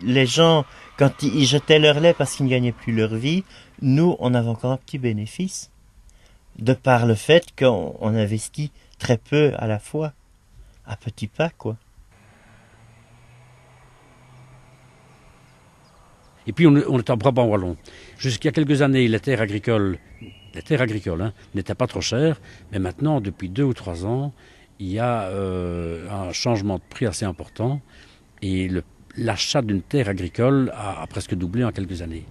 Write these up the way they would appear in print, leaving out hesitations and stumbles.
les gens, quand ils jetaient leur lait parce qu'ils ne gagnaient plus leur vie, nous, on avait encore un petit bénéfice. De par le fait qu'on investit très peu à la fois. À petits pas, quoi. Et puis on est en Brabant wallon. Jusqu'il y a quelques années, les terres agricoles n'étaient pas trop chères, mais maintenant, depuis 2 ou 3 ans, il y a un changement de prix assez important et l'achat d'une terre agricole a presque doublé en quelques années.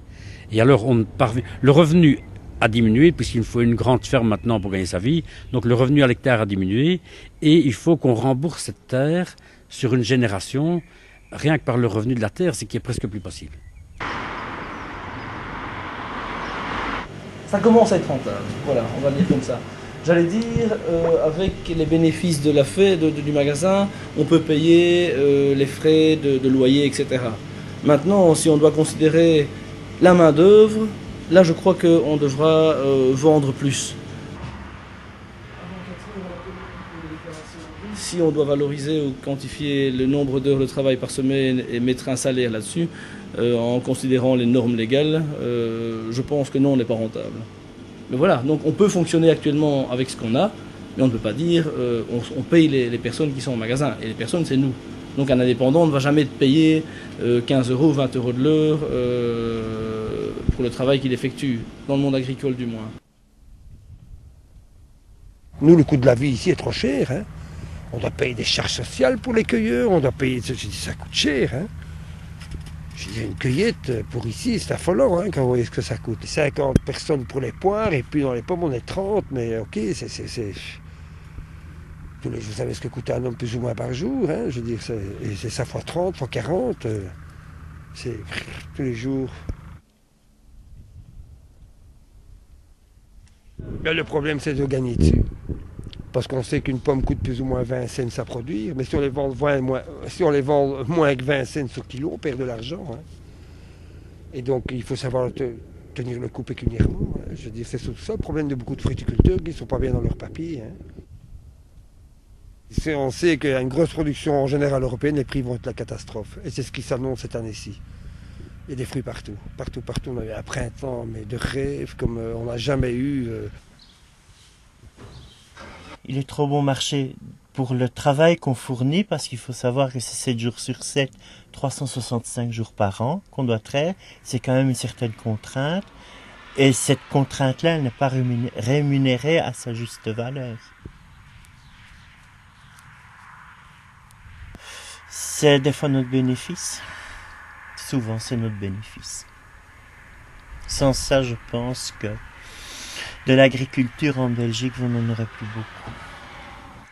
Et alors, le revenu a diminué, puisqu'il faut une grande ferme maintenant pour gagner sa vie, donc le revenu à l'hectare a diminué, et il faut qu'on rembourse cette terre sur une génération, rien que par le revenu de la terre, ce qui est presque plus possible. Ça commence à être rentable, voilà, on va dire comme ça. J'allais dire, avec les bénéfices de du magasin, on peut payer les frais de loyer, etc. Maintenant, si on doit considérer la main-d'œuvre, là je crois qu'on devra vendre plus. Si on doit valoriser ou quantifier le nombre d'heures de travail par semaine et mettre un salaire là-dessus, en considérant les normes légales, je pense que non, on n'est pas rentable. Mais voilà, donc on peut fonctionner actuellement avec ce qu'on a, mais on ne peut pas dire on paye les personnes qui sont au magasin, et les personnes c'est nous. Donc un indépendant ne va jamais te payer 15 euros ou 20 euros de l'heure pour le travail qu'il effectue, dans le monde agricole du moins. Nous, le coût de la vie ici est trop cher. Hein. On doit payer des charges sociales pour les cueilleurs, on doit payer... Ça coûte cher. Hein. Je dis, une cueillette pour ici, c'est affolant hein, quand vous voyez ce que ça coûte. 50 personnes pour les poires, et puis dans les pommes on est 30, mais ok, c'est... Vous savez ce que coûte un homme plus ou moins par jour, hein, je veux dire, c'est ça fois 30, fois 40, c'est tous les jours. Ben, le problème c'est de gagner dessus, parce qu'on sait qu'une pomme coûte plus ou moins 20 cents à produire, mais si on les vend moins que 20 cents sur kilo, on perd de l'argent. Hein. Et donc il faut savoir tenir le coup pécuniairement. Hein. Je veux dire, c'est surtout ça le problème de beaucoup de fruticulteurs qui ne sont pas bien dans leurs papiers. Hein. On sait qu'il y a une grosse production en général européenne, les prix vont être la catastrophe. Et c'est ce qui s'annonce cette année-ci. Il y a des fruits partout. Partout. On a eu un printemps mais de rêve comme on n'a jamais eu. Il est trop bon marché pour le travail qu'on fournit, parce qu'il faut savoir que c'est 7 jours sur 7, 365 jours par an qu'on doit traire. C'est quand même une certaine contrainte. Et cette contrainte-là, elle n'est pas rémunérée à sa juste valeur. C'est des fois notre bénéfice. Souvent, c'est notre bénéfice. Sans ça, je pense que de l'agriculture en Belgique, vous n'en aurez plus beaucoup.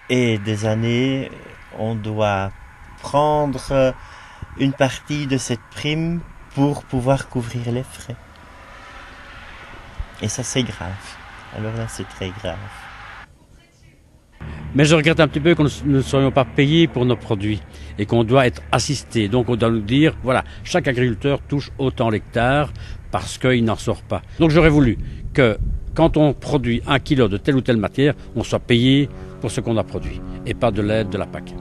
Et des années, on doit prendre une partie de cette prime pour pouvoir couvrir les frais. Et ça, c'est grave. Alors là, c'est très grave. Mais je regrette un petit peu que nous ne soyons pas payés pour nos produits et qu'on doit être assistés. Donc on doit nous dire, voilà, chaque agriculteur touche autant l'hectare parce qu'il n'en sort pas. Donc j'aurais voulu que quand on produit 1 kilo de telle ou telle matière, on soit payé pour ce qu'on a produit et pas de l'aide de la PAC.